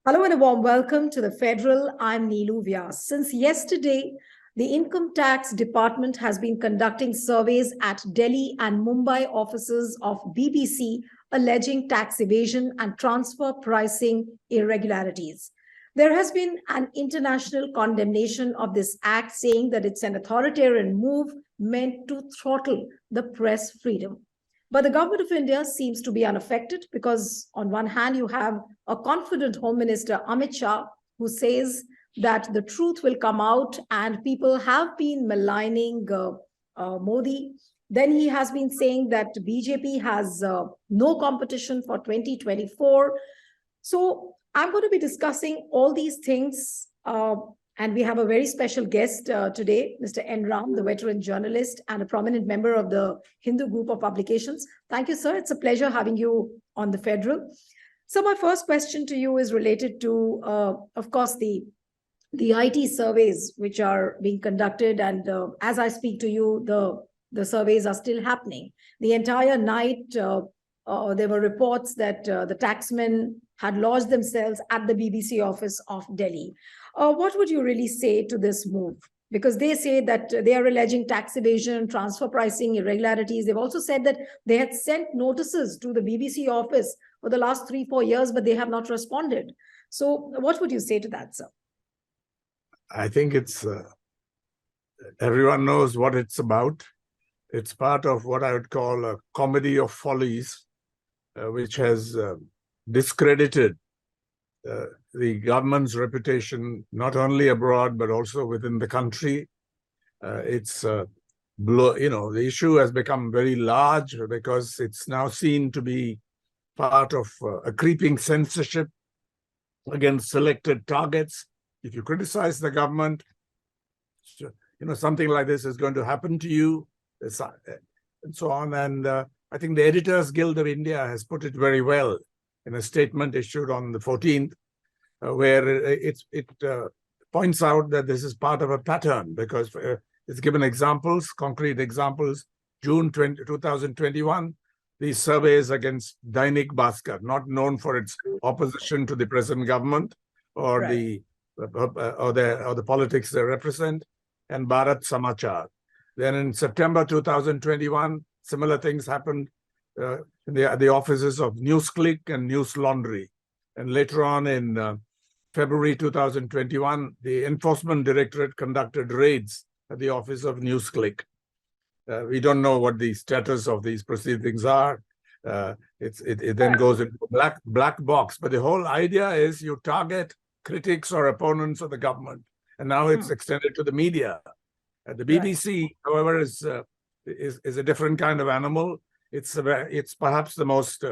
Hello and a warm welcome to the Federal. I'm Neelu Vyas. Since yesterday, the Income Tax Department has been conducting surveys at Delhi and Mumbai offices of BBC alleging tax evasion and transfer pricing irregularities. There has been an international condemnation of this act, saying that it's an authoritarian move meant to throttle the press freedom. But the government of India seems to be unaffected because, on one hand, you have a confident Home Minister Amit Shah who says that the truth will come out and people have been maligning Modi. Then he has been saying that BJP has no competition for 2024. So I'm going to be discussing all these things. And we have a very special guest today, Mr. N. Ram, the veteran journalist and a prominent member of the Hindu Group of Publications. Thank you, sir. It's a pleasure having you on the Federal. So my first question to you is related to, of course, the IT surveys which are being conducted. And as I speak to you, the surveys are still happening. The entire night, there were reports that the taxmen had lodged themselves at the BBC office of Delhi. What would you really say to this move? Because they say that they are alleging tax evasion, transfer pricing, irregularities. They've also said that they had sent notices to the BBC office for the last 3-4 years, but they have not responded. So what would you say to that, sir? I think it's, everyone knows what it's about. It's part of what I would call a comedy of follies, which has discredited the government's reputation, not only abroad, but also within the country. The issue has become very large because it's now seen to be part of a creeping censorship against selected targets. If you criticize the government, something like this is going to happen to you, and so on. And I think the Editors Guild of India has put it very well in a statement issued on the 14th, where it points out that this is part of a pattern because it's given examples, concrete examples. June 2021, these surveys against Dainik Bhaskar, not known for its opposition to the present government or the politics they represent, and Bharat Samachar. Then in September 2021, similar things happened in the offices of NewsClick and News Laundry. And later on in February 2021, the Enforcement Directorate conducted raids at the office of NewsClick. We don't know what the status of these proceedings are. It then goes into a black box. But the whole idea is you target critics or opponents of the government. And now it's extended to the media. The BBC, however, is a different kind of animal. It's perhaps the most,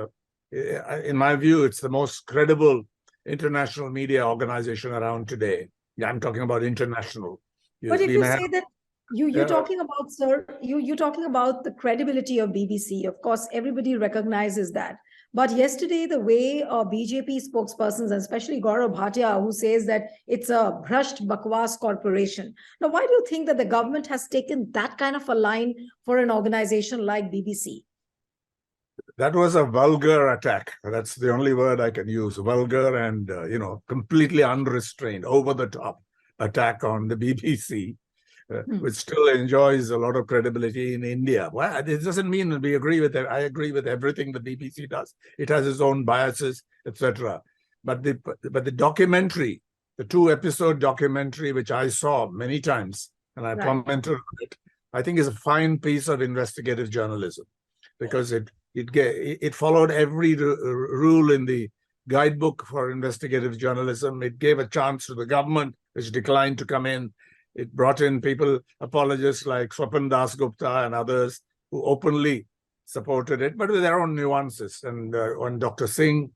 in my view, it's the most credible international media organization around today. Yeah, I'm talking about international. But if you say that you're talking about, sir, you're talking about the credibility of BBC. Of course, everybody recognizes that. But yesterday, the way BJP spokespersons, and especially Gaurav Bhatia, who says that it's a brushed bakwas corporation. Now, why do you think that the government has taken that kind of a line for an organization like BBC? That was a vulgar attack. That's the only word I can use. Vulgar and, completely unrestrained, over-the-top attack on the BBC, which still enjoys a lot of credibility in India. Well, it doesn't mean we agree with it. I agree with everything the BBC does. It has its own biases, etc. But the documentary, the 2-episode documentary, which I saw many times, and I commented on it, I think is a fine piece of investigative journalism because it followed every rule in the guidebook for investigative journalism. It gave a chance to the government, which declined to come in. It brought in people, apologists like Swapan Das Gupta and others who openly supported it, but with their own nuances. And on Dr. Singh,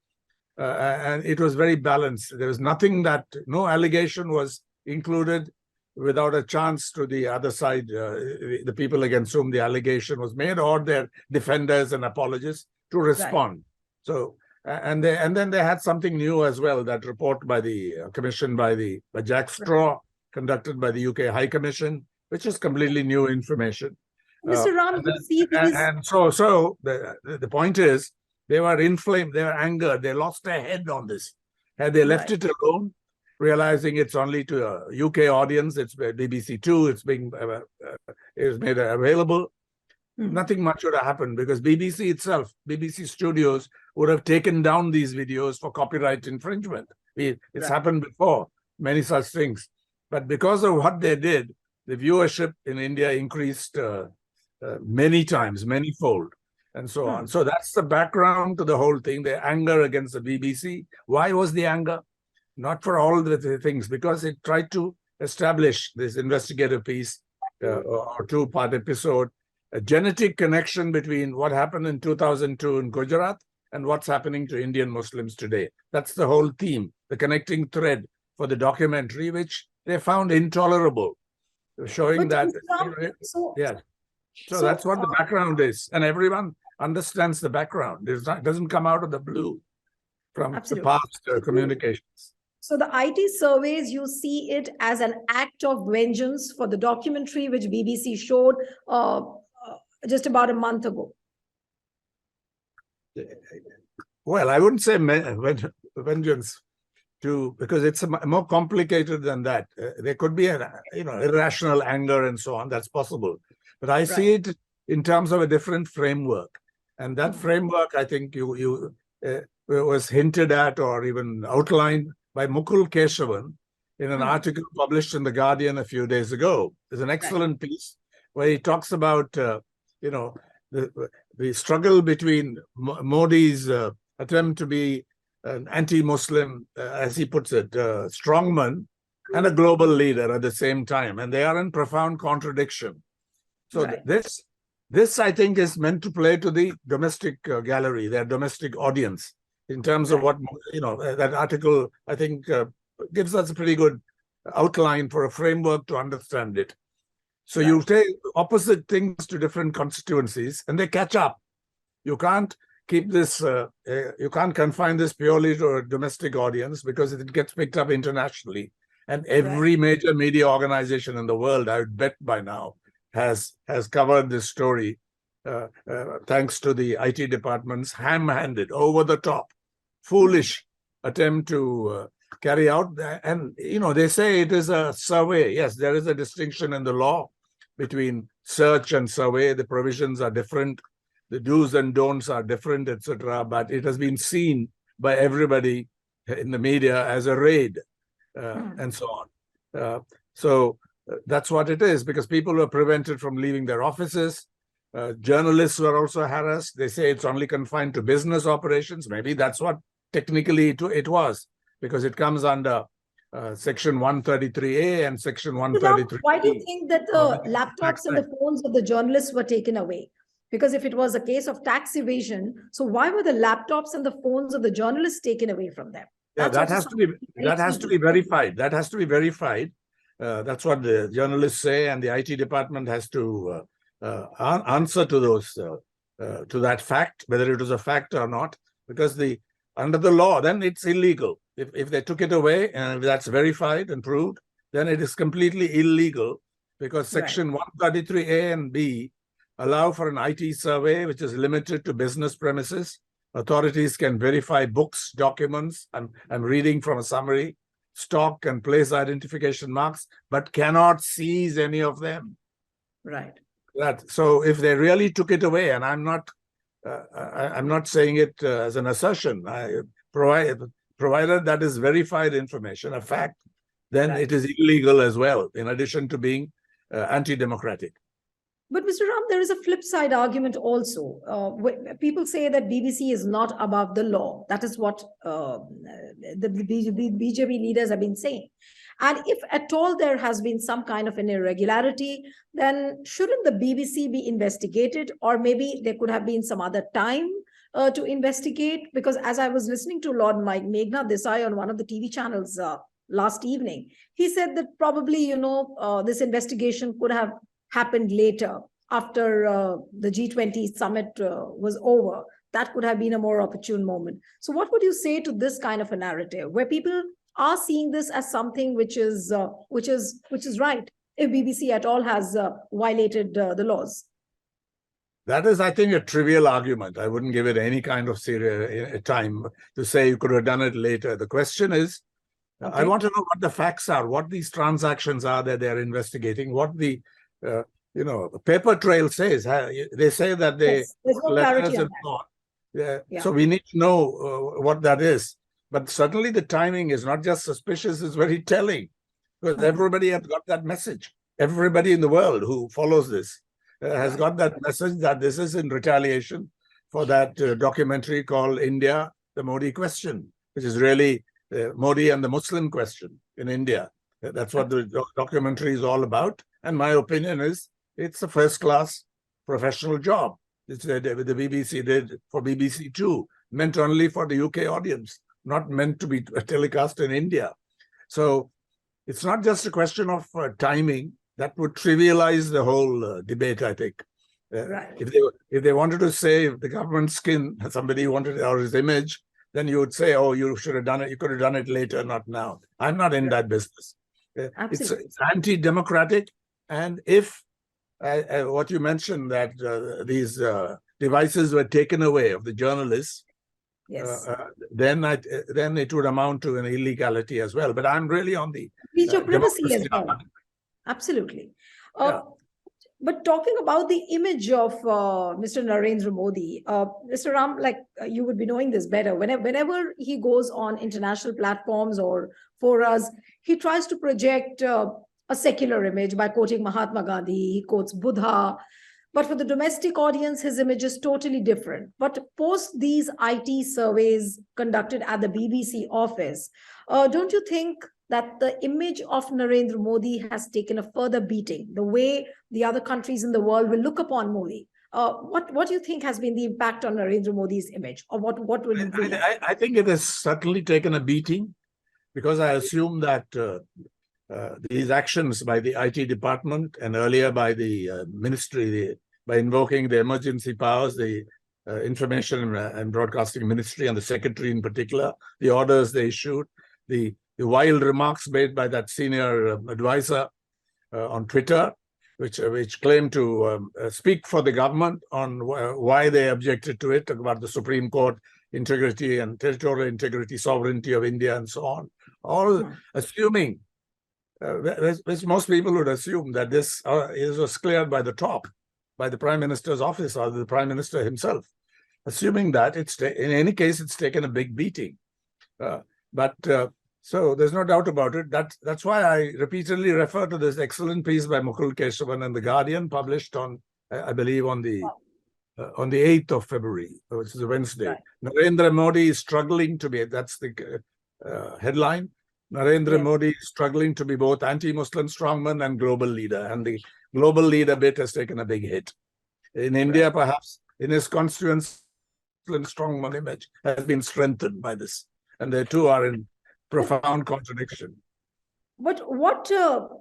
and it was very balanced. There was no allegation was included without a chance to the other side, the people against whom the allegation was made, or their defenders and apologists to respond. Right. So, and then they had something new as well, that report by the commission by Jack Straw, conducted by the UK High Commission, which is completely new information. Mr. Ram, you see these... And so the point is, they were inflamed, they were angered, they lost their head on this. Had they left it alone, realizing it's only to a UK audience, it's BBC Two, it's being is made available, nothing much would have happened, because BBC itself, BBC Studios, would have taken down these videos for copyright infringement. It's happened before, many such things. But because of what they did, the viewership in India increased many times, many-fold, and so on. So that's the background to the whole thing, the anger against the BBC. Why was the anger? Not for all the things, because it tried to establish this investigative piece or two-part episode, a genetic connection between what happened in 2002 in Gujarat and what's happening to Indian Muslims today. That's the whole theme, the connecting thread for the documentary, which they found intolerable, showing that. So that's what the background is, and everyone understands the background. It doesn't come out of the blue from the past communications. So the IT surveys, you see it as an act of vengeance for the documentary which BBC showed just about a month ago. Well, I wouldn't say vengeance, because it's more complicated than that. There could be an irrational anger and so on. That's possible, but I see it in terms of a different framework, and that framework, I think, was hinted at or even outlined by Mukul Keshavan in an article published in The Guardian a few days ago. There's an excellent piece where he talks about the struggle between Modi's attempt to be an anti-Muslim, as he puts it, strongman, and a global leader at the same time, and they are in profound contradiction. So this, I think, is meant to play to the domestic gallery, their domestic audience, in terms of what, that article, I think, gives us a pretty good outline for a framework to understand it. So you take opposite things to different constituencies, and they catch up. You can't keep this, you can't confine this purely to a domestic audience, because it gets picked up internationally. And every major media organization in the world, I would bet by now, has covered this story, thanks to the IT department's ham-handed, over-the-top, foolish attempt to carry out. And, they say it is a survey. Yes, there is a distinction in the law between search and survey. The provisions are different. The do's and don'ts are different, etc. But it has been seen by everybody in the media as a raid and so on. So that's what it is, because people were prevented from leaving their offices. Journalists were also harassed. They say it's only confined to business operations. Maybe that's what technically it was, because it comes under Section 133A and Section 133. Why do you think that the laptops and the phones of the journalists were taken away? Because if it was a case of tax evasion, so why were the laptops and the phones of the journalists taken away from them? Yeah, that has to be verified. That has to be verified. That's what the journalists say, and the IT department has to answer to those to that fact, whether it was a fact or not. Because under the law, then it's illegal. If they took it away and that's verified and proved, then it is completely illegal, because Section 133A and B allow for an IT survey which is limited to business premises. Authorities can verify books, documents, I'm reading from a summary, stock and place identification marks, but cannot seize any of them. Right. So if they really took it away, and I'm not saying it as an assertion, provided that is verified information, a fact, then it is illegal as well, in addition to being anti-democratic. But Mr. Ram, there is a flip side argument also. People say that BBC is not above the law. That is what the BJP leaders have been saying. And if at all there has been some kind of an irregularity, then shouldn't the BBC be investigated? Or maybe there could have been some other time to investigate? Because as I was listening to Lord Meghna Desai on one of the TV channels last evening, he said that probably, this investigation could have happened later, after the G20 summit was over. That could have been a more opportune moment. So what would you say to this kind of a narrative, where people are seeing this as something which is right, if BBC at all has violated the laws? That is, I think, a trivial argument. I wouldn't give it any kind of serious time to say you could have done it later. The question is, I want to know what the facts are, what these transactions are that they're investigating, what the paper trail says. They say that they there's no clarity on that. So we need to know what that is. But certainly the timing is not just suspicious, it's very telling, because everybody has got that message. Everybody in the world who follows this has got that message that this is in retaliation for that documentary called India, the Modi Question, which is really Modi and the Muslim question in India. That's what the documentary is all about. And my opinion is it's a first-class professional job. It's the BBC did for BBC Two, meant only for the UK audience, not meant to be telecast in India. So it's not just a question of timing. That would trivialize the whole debate, I think. If they wanted to save the government's skin, somebody wanted or his image, then you would say, "Oh, you should have done it. You could have done it later, not now." I'm not in that business. It's anti-democratic, and if what you mentioned that these devices were taken away of the journalists, then it would amount to an illegality as well. But I'm really on the breach of privacy as well. Absolutely. But talking about the image of Mr. Narendra Modi, Mr. Ram, like you would be knowing this better. Whenever he goes on international platforms or forums, he tries to project a secular image by quoting Mahatma Gandhi. He quotes Buddha. But for the domestic audience, his image is totally different. But post these IT surveys conducted at the BBC office, don't you think that the image of Narendra Modi has taken a further beating, the way the other countries in the world will look upon Modi? What do you think has been the impact on Narendra Modi's image, or what will it be? I think it has certainly taken a beating, because I assume that these actions by the IT department and earlier by the ministry, by invoking the emergency powers, the Information and Broadcasting Ministry and the Secretary in particular, the orders they issued, the wild remarks made by that senior advisor on Twitter, which claimed to speak for the government on why they objected to it, about the Supreme Court integrity and territorial integrity, sovereignty of India, and so on. All assuming, which most people would assume, that this was cleared by the top, by the Prime Minister's office or the Prime Minister himself. Assuming that, in any case, it's taken a big beating. So there's no doubt about it. That's why I repeatedly refer to this excellent piece by Mukul Keshavan in The Guardian, published on, I believe, on the 8th of February, which is a Wednesday. Right. Narendra Modi is struggling to be, that's the headline, Narendra Modi is struggling to be both anti-Muslim strongman and global leader. And the global leader bit has taken a big hit. In India, perhaps, in his constituency, strongman image has been strengthened by this. And the two are in profound contradiction. But what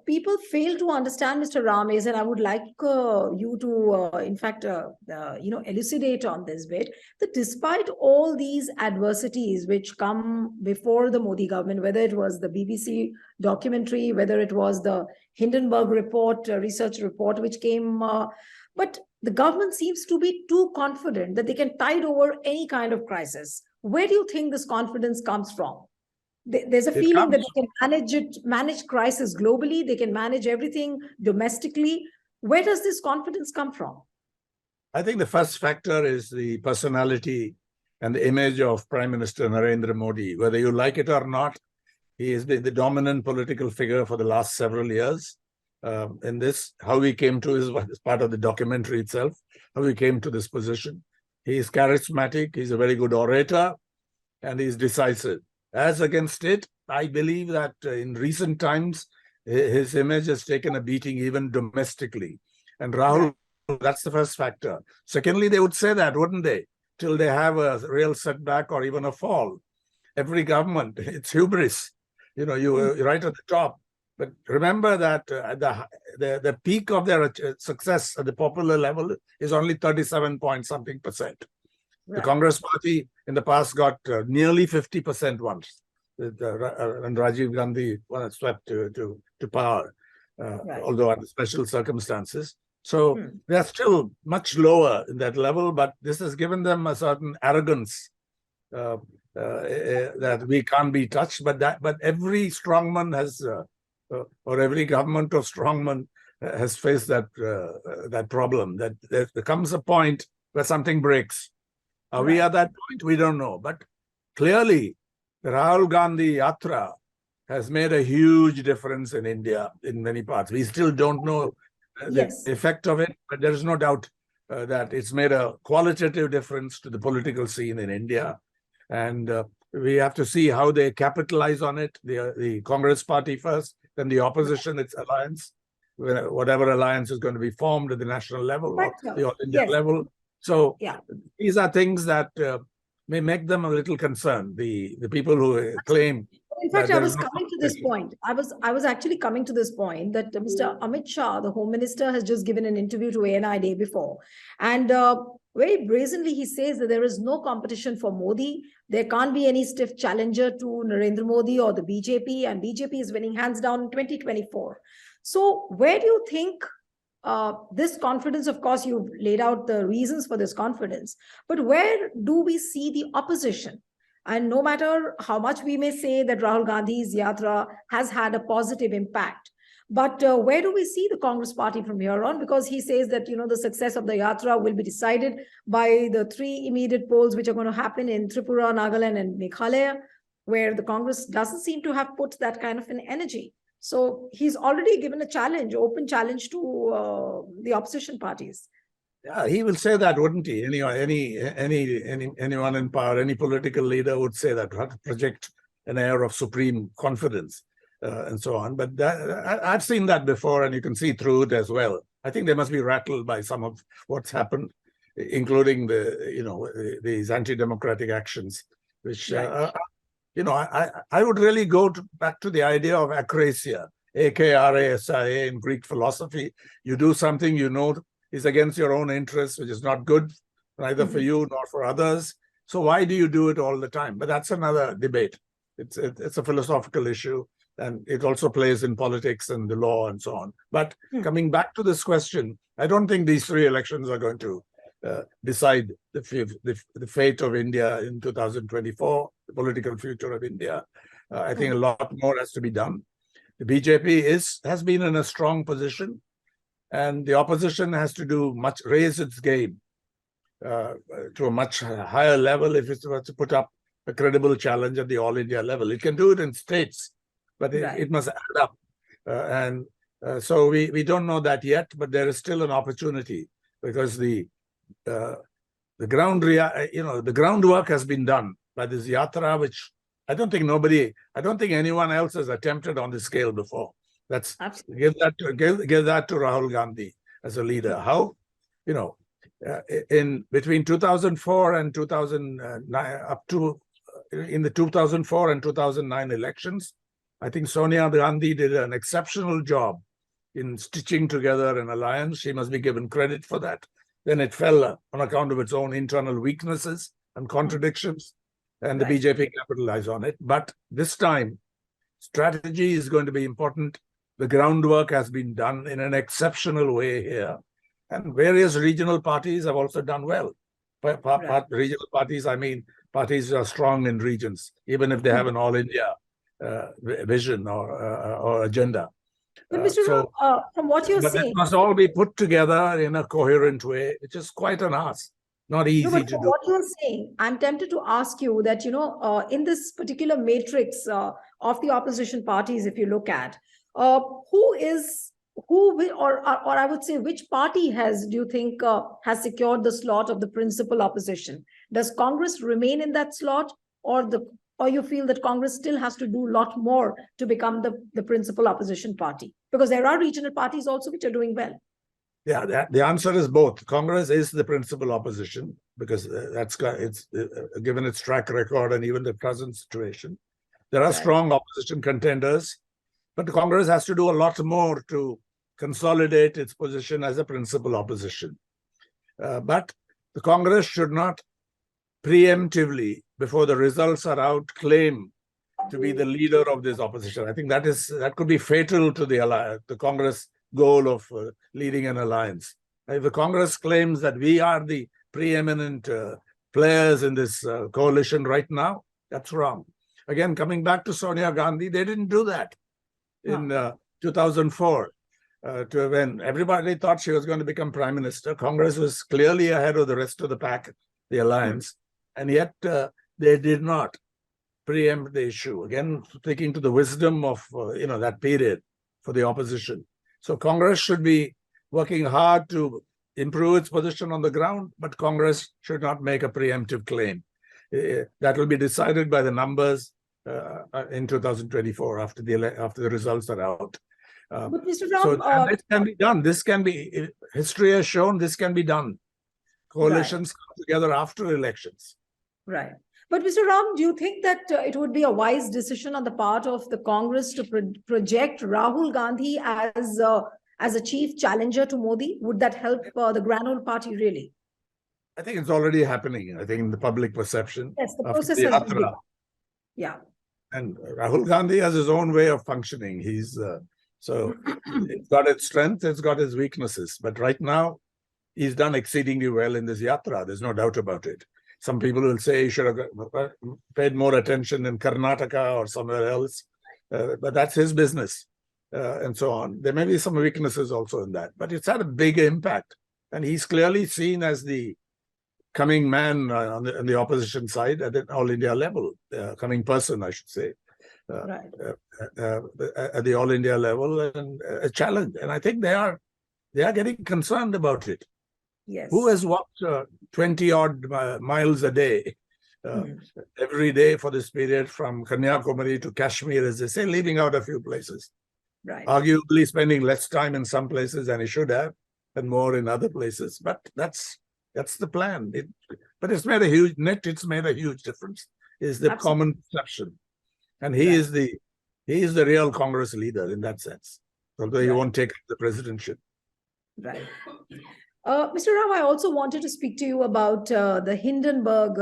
people fail to understand, Mr. Ram, is, and I would like you to, in fact, elucidate on this bit, that despite all these adversities which come before the Modi government, whether it was the BBC documentary, whether it was the Hindenburg research report, which came, but the government seems to be too confident that they can tide over any kind of crisis. Where do you think this confidence comes from? There's a feeling that they can manage crisis globally. They can manage everything domestically. Where does this confidence come from? I think the first factor is the personality and the image of Prime Minister Narendra Modi. Whether you like it or not, he has been the dominant political figure for the last several years. In this, how he came to is part of the documentary itself, how he came to this position. He is charismatic, he's a very good orator, and he's decisive. As against it, I believe that in recent times, his image has taken a beating even domestically. And Rahul, that's the first factor. Secondly, they would say that, wouldn't they? Till they have a real setback or even a fall. Every government, it's hubris. You're right at the top. But remember that the peak of their success at the popular level is only 37-point-something%. Right. The Congress party in the past got nearly 50% once, and Rajiv Gandhi swept to power, although under special circumstances. So Hmm. they're still much lower in that level, but this has given them a certain arrogance that we can't be touched. But every strongman has, or every government of strongmen has faced that problem. That there comes a point where something breaks. Are we Right. at that point? We don't know. But clearly, the Rahul Gandhi Yatra has made a huge difference in India in many parts. We still don't know the Yes. effect of it, but there is no doubt that it's made a qualitative difference to the political scene in India. And we have to see how they capitalize on it. The Congress party first, then the opposition, its alliance, whatever alliance is going to be formed at the national level or the All India Yes. level. So Yeah. these are things that may make them a little concerned. The people who claim. In fact, I was coming to this point. I was actually coming to this point that Mr. Amit Shah, the Home Minister, has just given an interview to ANI day before. And very brazenly, he says that there is no competition for Modi. There can't be any stiff challenger to Narendra Modi or the BJP, and BJP is winning hands down in 2024. So where do you think this confidence, of course, you've laid out the reasons for this confidence, but where do we see the opposition? And no matter how much we may say that Rahul Gandhi's Yatra has had a positive impact, but where do we see the Congress party from here on? Because he says that, the success of the Yatra will be decided by the 3 immediate polls which are going to happen in Tripura, Nagaland, and Meghalaya, where the Congress doesn't seem to have put that kind of an energy. So he's already given a challenge, open challenge to the opposition parties. Yeah, he will say that, wouldn't he? Anyone in power, any political leader would say that, to project an air of supreme confidence and so on. But I've seen that before, and you can see through it as well. I think they must be rattled by some of what's happened, including these anti-democratic actions, which Right. I would really go back to the idea of akrasia, A-K-R-A-S-I-A in Greek philosophy. You do something is against your own interests, which is not good, neither for you nor for others. So why do you do it all the time? But that's another debate. It's a philosophical issue, and it also plays in politics and the law and so on. But coming back to this question, I don't think these 3 elections are going to decide the fate of India in 2024, the political future of India. I think a lot more has to be done. The BJP has been in a strong position, and the opposition has to raise its game to a much higher level if it's to put up a credible challenge at the All India level. It can do it in states, but it must add up. So we don't know that yet, but there is still an opportunity because the groundwork has been done by this Yatra, which I don't think anyone else has attempted on this scale before. Let's give that to Rahul Gandhi as a leader. How, in between 2004 and 2009, in the 2004 and 2009 elections, I think Sonia Gandhi did an exceptional job in stitching together an alliance. She must be given credit for that. Then it fell on account of its own internal weaknesses and contradictions, and the BJP capitalized on it. But this time, strategy is going to be important. The groundwork has been done in an exceptional way here. And various regional parties have also done well. Regional parties, I mean, parties are strong in regions, even if they have an all-India vision or agenda. But Mr. Rao, from what you're saying, it must all be put together in a coherent way, which is quite an ask. Not easy to do. What you're saying, I'm tempted to ask you that, in this particular matrix of the opposition parties, if you look at, I would say, which party do you think has secured the slot of the principal opposition? Does Congress remain in that slot, or you feel that Congress still has to do a lot more to become the principal opposition party? Because there are regional parties also which are doing well. Yeah, the answer is both. Congress is the principal opposition because it's given its track record and even the present situation. There are strong opposition contenders, but the Congress has to do a lot more to consolidate its position as a principal opposition. But the Congress should not preemptively, before the results are out, claim to be the leader of this opposition. I think that could be fatal to the Congress goal of leading an alliance. If the Congress claims that we are the preeminent players in this coalition right now, that's wrong. Again, coming back to Sonia Gandhi, they didn't do that in 2004. When everybody thought she was going to become prime minister, Congress was clearly ahead of the rest of the pack, the alliance, and yet they did not preempt the issue. Again, speaking to the wisdom of that period for the opposition. So Congress should be working hard to improve its position on the ground, but Congress should not make a preemptive claim. That will be decided by the numbers in 2024 after the results are out. But Mr. Ram, so this can be done. This can be, history has shown this can be done. Coalitions come together after elections. Right. But Mr. Ram, do you think that it would be a wise decision on the part of the Congress to project Rahul Gandhi as a chief challenger to Modi? Would that help the Grand Old Party really? I think it's already happening. I think in the public perception. Yes, the process has begun. Yeah. And Rahul Gandhi has his own way of functioning. So it's got its strengths, it's got its weaknesses. But right now, he's done exceedingly well in this yatra. There's no doubt about it. Some people will say he should have paid more attention in Karnataka or somewhere else, but that's his business and so on. There may be some weaknesses also in that, but it's had a big impact. And he's clearly seen as the coming man on the opposition side at the All India level, coming person, I should say, at the All India level, and a challenge. And I think they are getting concerned about it. Yes. Who has walked 20-odd miles a day, every day for this period from Kanyakumari to Kashmir, as they say, leaving out a few places. Right. Arguably spending less time in some places than he should have, and more in other places. But that's the plan. But it's made a huge difference. Is the common perception, and he is the real Congress leader in that sense. Although he won't take the presidency. Right. Mr. Ram, I also wanted to speak to you about the Hindenburg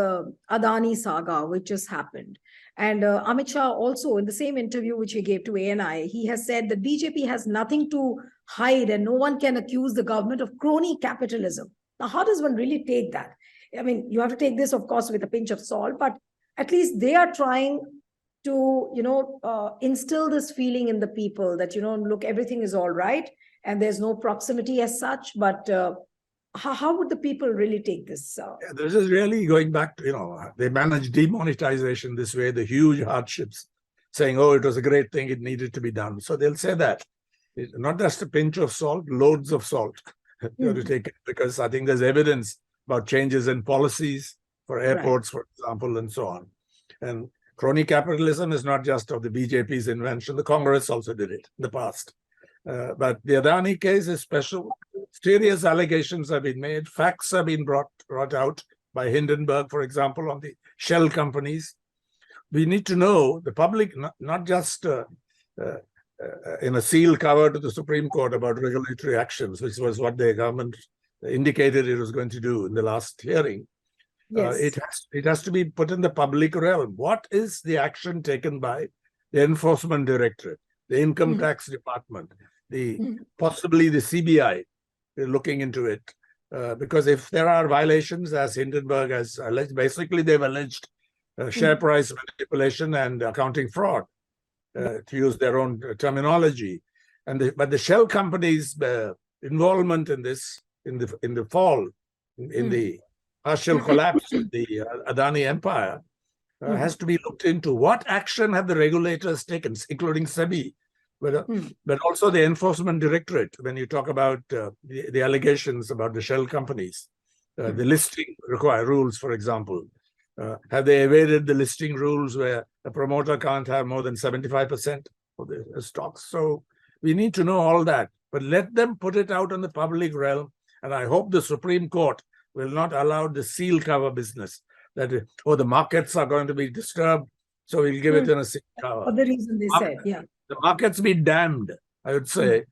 Adani saga, which just happened. And Amit Shah also, in the same interview which he gave to ANI, he has said that BJP has nothing to hide and no one can accuse the government of crony capitalism. Now, how does one really take that? I mean, you have to take this, of course, with a pinch of salt, but at least they are trying to, instill this feeling in the people that, look, everything is all right and there's no proximity as such, but how would the people really take this? This is really going back to, they managed demonetization this way, the huge hardships, saying, oh, it was a great thing, it needed to be done. So they'll say that. It's not just a pinch of salt, loads of salt. You have to take it, because I think there's evidence about changes in policies for airports, for example, and so on. And crony capitalism is not just of the BJP's invention. The Congress also did it in the past. But the Adani case is special. Serious allegations have been made. Facts have been brought out by Hindenburg, for example, on the shell companies. We need to know, the public, not just in a sealed cover to the Supreme Court about regulatory actions, which was what the government indicated it was going to do in the last hearing. Yes. It has to be put in the public realm. What is the action taken by the Enforcement Directorate, the Income Tax Department, possibly the CBI looking into it? Because if there are violations, as Hindenburg has alleged, basically they've alleged share price manipulation and accounting fraud, to use their own terminology. But the shell companies' involvement in this, in the fall, in the partial collapse of the Adani empire, has to be looked into. What action have the regulators taken, including SEBI, but also the Enforcement Directorate, when you talk about the allegations about the shell companies, the listing rules, for example. Have they evaded the listing rules where a promoter can't have more than 75% of the stocks? So we need to know all that, but let them put it out in the public realm. And I hope the Supreme Court will not allow the seal cover business that, the markets are going to be disturbed, so we'll give it in a seal cover. For the reason they said, yeah. The markets be damned, I would say.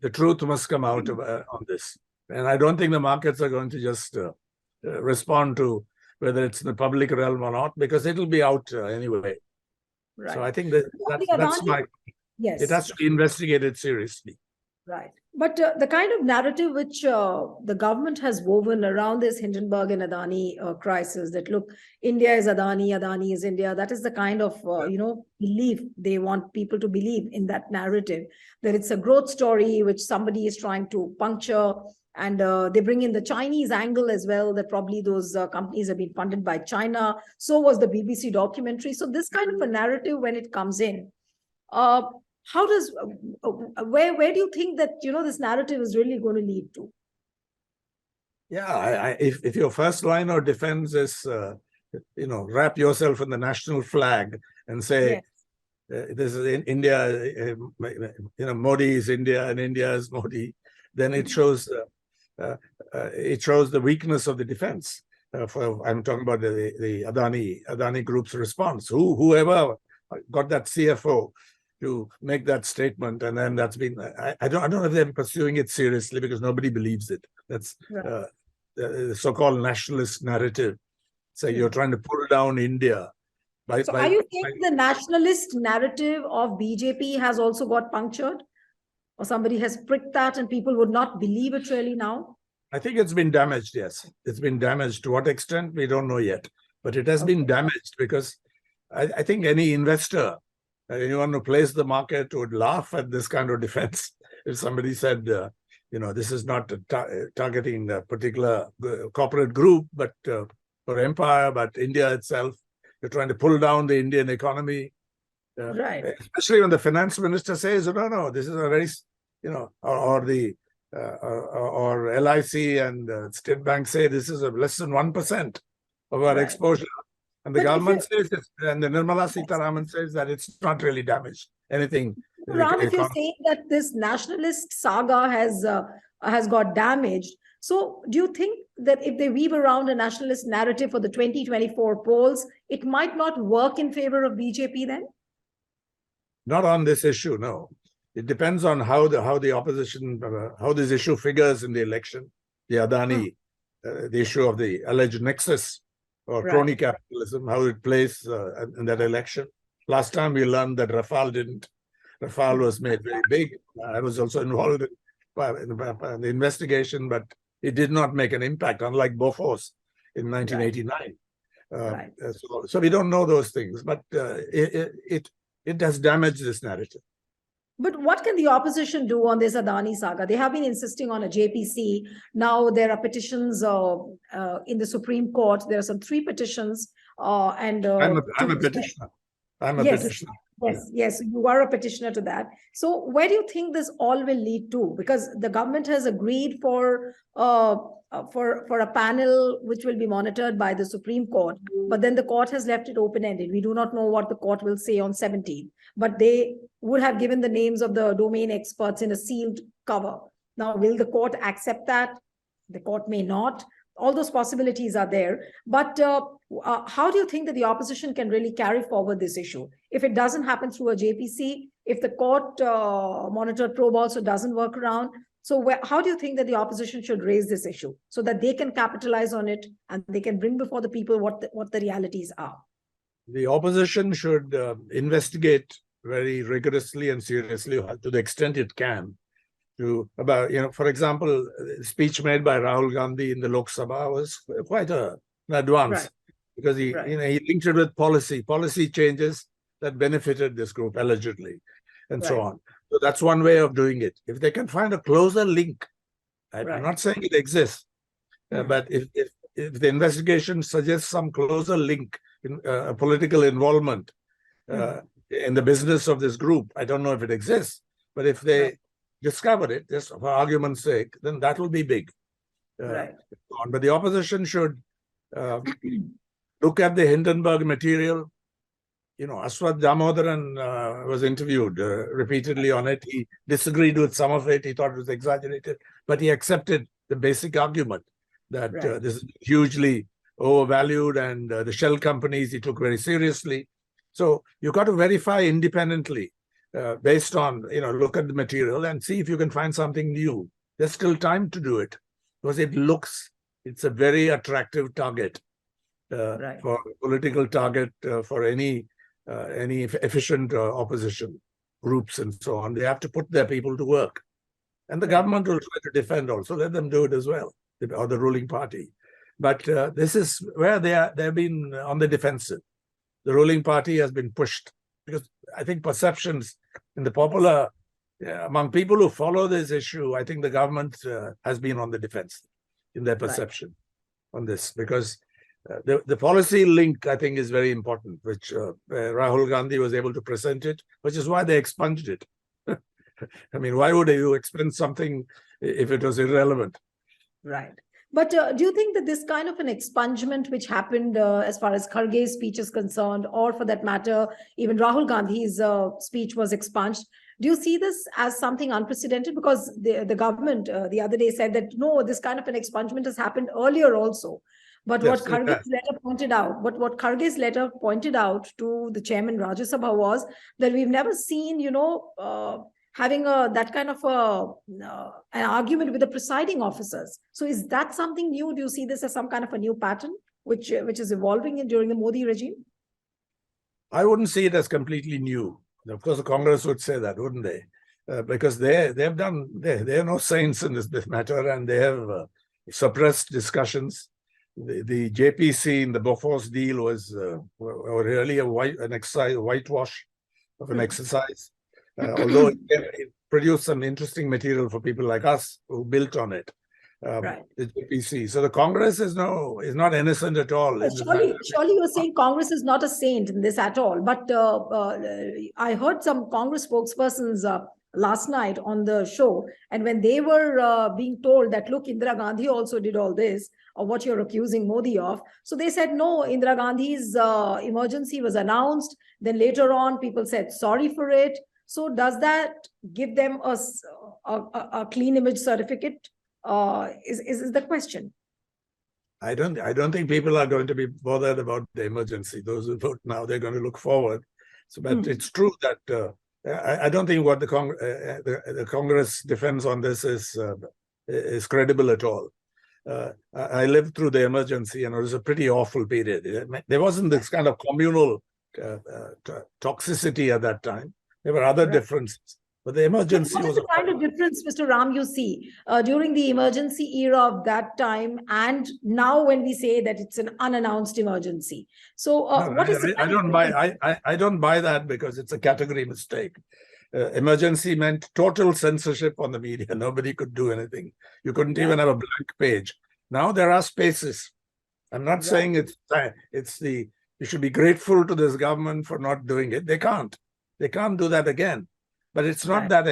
The truth must come out on this. And I don't think the markets are going to just respond to whether it's in the public realm or not, because it'll be out anyway. Right. So I think that's my... Yes. It has to be investigated seriously. Right. But the kind of narrative which the government has woven around this Hindenburg and Adani crisis, that look, India is Adani, Adani is India, that is the kind of, belief they want people to believe in, that narrative, that it's a growth story which somebody is trying to puncture. And they bring in the Chinese angle as well, that probably those companies have been funded by China. So was the BBC documentary. So this kind of a narrative, when it comes in, how does where do you think that this narrative is really going to lead to? Yeah, if your first line of defense is wrap yourself in the national flag and say, Yes. this is in India, Modi is India and India is Modi, then it shows the weakness of the defense. I'm talking about the Adani Group's response. Whoever got that CFO to make that statement, and then that's been, I don't know if they're pursuing it seriously, because nobody believes it. That's Right. the so-called nationalist narrative. So you're trying to pull down India. So are you saying the nationalist narrative of BJP has also got punctured? Or somebody has pricked that and people would not believe it really now? I think it's been damaged, yes. It's been damaged. To what extent, we don't know yet. But it has been damaged because I think any investor, anyone who plays the market, would laugh at this kind of defense. If somebody said, this is not targeting a particular corporate group, but for empire, but India itself, you're trying to pull down the Indian economy. Right. Especially when the finance minister says, no, this is a very, or LIC and State Bank say this is less than 1% of our exposure. And the government says, and the Nirmala Sitharaman says that it's not really damaged anything. Ram, if you're saying that this nationalist saga has got damaged, so do you think that if they weave around a nationalist narrative for the 2024 polls, it might not work in favor of BJP then? Not on this issue, no. It depends on how the opposition, how this issue figures in the election. The Adani, the issue of the alleged nexus or crony capitalism, how it plays in that election. Last time we learned that Rafale didn't. Rafale was made very big. I was also involved in the investigation, but it did not make an impact, unlike Bofors in 1989. So we don't know those things, but it has damaged this narrative. But what can the opposition do on this Adani saga? They have been insisting on a JPC. Now there are petitions in the Supreme Court. There are some 3 petitions. I'm a petitioner. I'm a petitioner. Yes, you are a petitioner to that. So where do you think this all will lead to? Because the government has agreed for a panel which will be monitored by the Supreme Court, but then the court has left it open-ended. We do not know what the court will say on 17th, but they would have given the names of the domain experts in a sealed cover. Now, will the court accept that? The court may not. All those possibilities are there. But how do you think that the opposition can really carry forward this issue? If it doesn't happen through a JPC, if the court monitored probe also doesn't work around, so how do you think that the opposition should raise this issue so that they can capitalize on it and they can bring before the people what the realities are? The opposition should investigate very rigorously and seriously to the extent it can. For example, the speech made by Rahul Gandhi in the Lok Sabha was quite an advance because he linked it with policy changes that benefited this group allegedly, and so on. So that's one way of doing it. If they can find a closer link, I'm not saying it exists, but if the investigation suggests some closer link in political involvement in the business of this group, I don't know if it exists, but if they discover it, just for argument's sake, then that will be big. But the opposition should look at the Hindenburg material. Aswath Damodaran was interviewed repeatedly on it. He disagreed with some of it. He thought it was exaggerated, but he accepted the basic argument that this is hugely overvalued, and the shell companies he took very seriously. So you've got to verify independently based on, look at the material and see if you can find something new. There's still time to do it because it's a very attractive target for political target for any efficient opposition groups and so on. They have to put their people to work. And the government will try to defend also. Let them do it as well, or the ruling party. But this is where they've been on the defensive. The ruling party has been pushed because I think perceptions in the popular, among people who follow this issue, I think the government has been on the defense in their perception on this, because the policy link, I think, is very important, which Rahul Gandhi was able to present it, which is why they expunged it. I mean, why would you expunge something if it was irrelevant? Right. But do you think that this kind of an expungement which happened as far as Kharge's speech is concerned, or for that matter, even Rahul Gandhi's speech was expunged, do you see this as something unprecedented? Because the government the other day said that, no, this kind of an expungement has happened earlier also. But Yes, what Kharge's letter pointed out, what Kharge's letter pointed out to the chairman Rajya Sabha was that we've never seen, having that kind of an argument with the presiding officers. So is that something new? Do you see this as some kind of a new pattern which is evolving during the Modi regime? I wouldn't see it as completely new. Of course, the Congress would say that, wouldn't they? Because they're no saints in this matter, and they have suppressed discussions. The JPC in the Bofors deal was really a whitewash of an exercise. Although it produced some interesting material for people like us who built on it, the JPC. So the Congress is not innocent at all. Surely you're saying Congress is not a saint in this at all. But I heard some Congress spokespersons last night on the show, and when they were being told that, look, Indira Gandhi also did all this, or what you're accusing Modi of. So they said, no, Indira Gandhi's emergency was announced. Then later on, people said sorry for it. So does that give them a clean image certificate? Is the question? I don't think people are going to be bothered about the emergency. Those who vote now, they're going to look forward. So, but it's true that I don't think what the Congress defense on this is credible at all. I lived through the emergency, and it was a pretty awful period. There wasn't this kind of communal toxicity at that time. There were other differences, but the emergency was the kind of difference, Mr. Ram, you see during the emergency era of that time, and now when we say that it's an unannounced emergency. So, what is? I don't buy. I don't buy that, because it's a category mistake. Emergency meant total censorship on the media. Nobody could do anything. You couldn't even have a blank page. Now there are spaces. I'm not saying you should be grateful to this government for not doing it. They can't do that again. But it's not that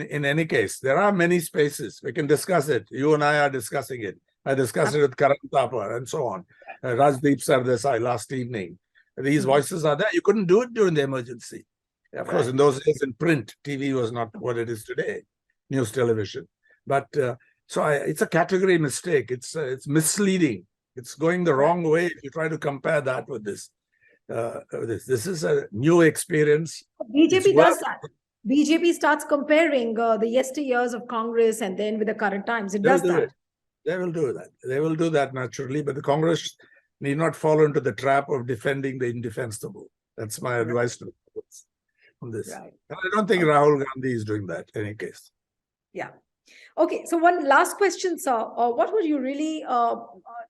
in any case. There are many spaces. We can discuss it. You and I are discussing it. I discussed it with Karan Thapar and so on. Rajdeep Sardesai last evening. These voices are there. You couldn't do it during the emergency. Of course, in those days in print, TV was not what it is today, news television. But it's a category mistake. It's misleading. It's going the wrong way if you try to compare that with this. This is a new experience. BJP does that. BJP starts comparing the yesteryears of Congress and then with the current times. It does that. They will do that. They will do that naturally, but the Congress need not fall into the trap of defending the indefensible. That's my advice to the on this. And I don't think Rahul Gandhi is doing that in any case. Yeah. Okay. So one last question, sir. What would you really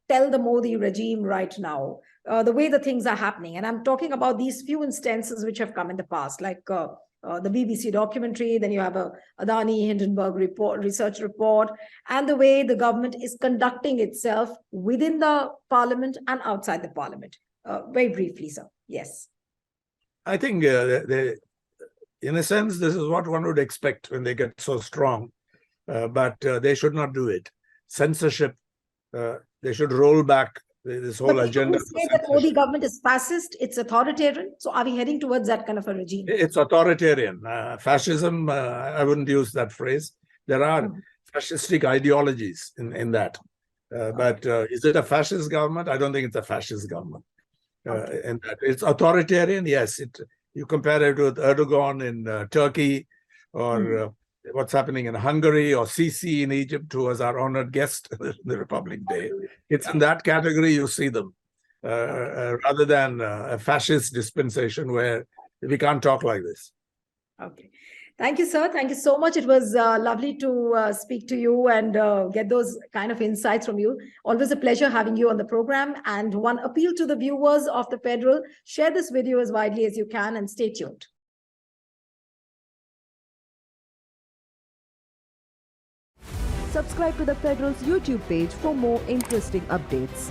tell the Modi regime right now, the way the things are happening? And I'm talking about these few instances which have come in the past, like the BBC documentary, then you have a Adani Hindenburg research report, and the way the government is conducting itself within the parliament and outside the parliament. Very briefly, sir. Yes. I think in a sense, this is what one would expect when they get so strong, but they should not do it. Censorship, they should roll back this whole agenda. Say that Modi government is fascist, it's authoritarian. So are we heading towards that kind of a regime? It's authoritarian. Fascism, I wouldn't use that phrase. There are fascistic ideologies in that. But is it a fascist government? I don't think it's a fascist government. And it's authoritarian, yes. You compare it with Erdogan in Turkey, or what's happening in Hungary, or Sisi in Egypt, who was our honored guest in the Republic Day. It's in that category you see them, rather than a fascist dispensation where we can't talk like this. Okay. Thank you, sir. Thank you so much. It was lovely to speak to you and get those kind of insights from you. Always a pleasure having you on the program. And one appeal to the viewers of the Federal, share this video as widely as you can and stay tuned. Subscribe to the Federal's YouTube page for more interesting updates.